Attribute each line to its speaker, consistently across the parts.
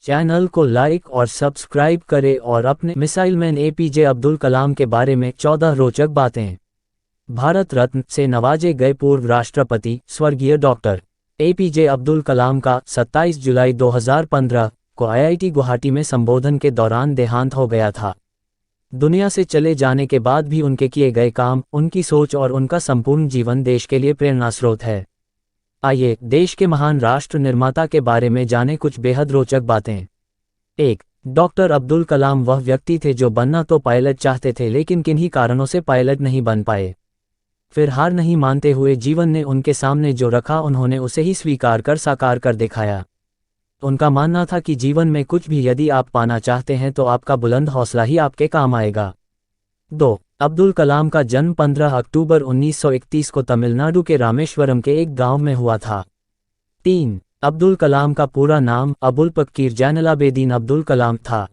Speaker 1: Channel को like और subscribe करें और अपने missile man APJ Abdul Kalam के बारे में 14 रोचक बातें। भारत रत्न से नवाजे गए पूर्व राष्ट्रपति स्वर्गीय डॉक्टर एपीजे अब्दुल कलाम का 27 जुलाई 2015 को आईआईटी गुवाहाटी में संबोधन के दौरान देहांत हो गया था। दुनिया से चले जाने के बाद भी उनके किए गए काम, उनकी सोच और उनका संपूर्ण जीवन देश के लिए प्रेरणा स्रोत है। आइए देश के महान राष्ट्र निर्माता के बारे में जानें कुछ बेहद रोचक बातें। 1. डॉक्टर अब्दुल कलाम वह व्यक्ति थे जो बनना तो पायलट चाहते थे, लेकिन किन्हीं कारणों से पायलट नहीं बन पाए। फिर हार नहीं मानते हुए जीवन ने उनके सामने जो रखा उन्होंने उसे ही स्वीकार कर साकार कर दिखाया। उनका मानना था कि जीवन में कुछ भी यदि आप पाना चाहते हैं तो आपका बुलंद हौसला ही आपके काम आएगा। 2. अब्दुल कलाम का जन्म 15 अक्टूबर 1931 को तमिलनाडु के रामेश्वरम के एक गांव में हुआ था। 3. अब्दुल कलाम का पूरा नाम अबुल पकीर जैनुलाब्दीन अब्दुल कलाम था।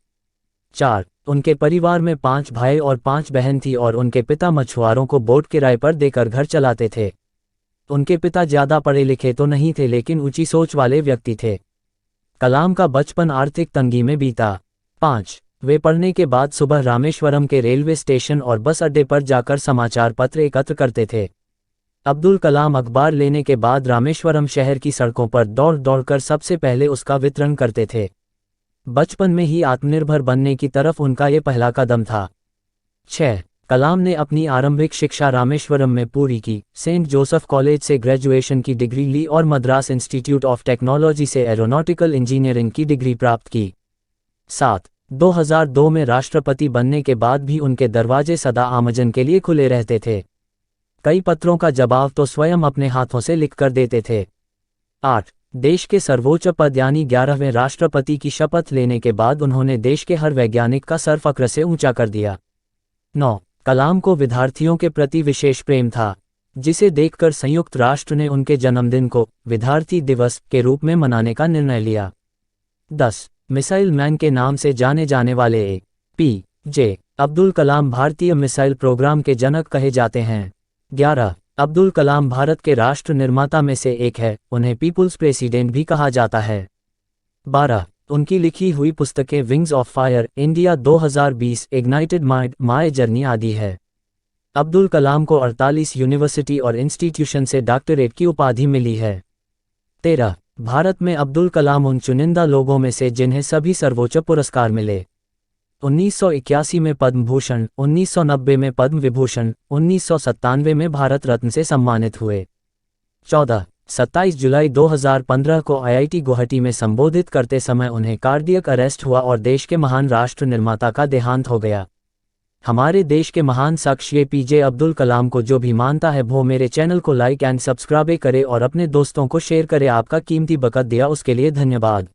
Speaker 1: 4. उनके परिवार में 5 भाई और 5 बहन थी और उनके पिता मछुआरों को बोट किराए पर देकर घर चलाते थे। उनके पिता ज़्यादा पढ़े लिखे तो नहीं थे, लेकिन ऊंची सोच वाले व्यक्ति थे। कलाम का बचपन आर्थिक तंगी में बीता। 5. वे पढ़ने के बाद सुबह रामेश्वरम के रेलवे स्टेशन और बस अड्डे पर जाकर समाचार पत्र एकत्र करते थे। अब्दुल कलाम अखबार लेने के बाद रामेश्वरम शहर की सड़कों पर दौड़ दौड़कर सबसे पहले उसका वितरण करते थे। बचपन में ही आत्मनिर्भर बनने की तरफ उनका ये पहला कदम था। 6. कलाम ने अपनी आरंभिक शिक्षा रामेश्वरम में पूरी की, सेंट जोसेफ कॉलेज से ग्रेजुएशन की डिग्री ली और मद्रास इंस्टीट्यूट ऑफ टेक्नोलॉजी से एरोनॉटिकल इंजीनियरिंग की डिग्री प्राप्त की। 7. 2002 में राष्ट्रपति बनने के बाद भी उनके दरवाजे सदा आमजन के लिए खुले रहते थे। कई पत्रों का जवाब तो स्वयं अपने हाथों से लिखकर देते थे। 8. देश के सर्वोच्च पद यानी 11वें राष्ट्रपति की शपथ लेने के बाद उन्होंने देश के हर वैज्ञानिक का सर फक्र से ऊंचा कर दिया। 9. कलाम को विद्यार्थियों के प्रति विशेष प्रेम था, जिसे देखकर संयुक्त राष्ट्र ने उनके जन्मदिन को विद्यार्थी दिवस के रूप में मनाने का निर्णय लिया। 10. मिसाइल मैन के नाम से जाने जाने वाले ए.पी.जे. अब्दुल कलाम भारतीय मिसाइल प्रोग्राम के जनक कहे जाते हैं। 11. अब्दुल कलाम भारत के राष्ट्र निर्माता में से एक है, उन्हें पीपुल्स प्रेसिडेंट भी कहा जाता है। 12. उनकी लिखी हुई पुस्तकें wings of fire, India 2020, ignited mind, my journey आदि है। अब्दुल कलाम को 48 यूनिवर्सिटी और इंस्टीट्यूशन से डॉक्टरेट की उपाधि मिली है। 13. भारत में अब्दुल कलाम उन चुनिंदा लोगों में से जिन्हें सभी सर्वोच्च पुरस्कार मिले। 1981 में पद्म भूषण, 1990 में पद्म विभूषण, 1997 में भारत रत्न से सम्मानित हुए। 14. 27 जुलाई 2015 को आईआईटी गुवाहाटी में संबोधित करते समय उन्हें कार्डियक अरेस्ट हुआ और देश के महान राष्ट्र निर्माता का देहांत हो गया। हमारे देश के महान शख्स एपीजे अब्दुल कलाम को जो भी मानता है वो मेरे चैनल को लाइक एंड सब्सक्राइब करे और अपने दोस्तों को शेयर करे। आपका कीमती वक्त दिया उसके लिए धन्यवाद।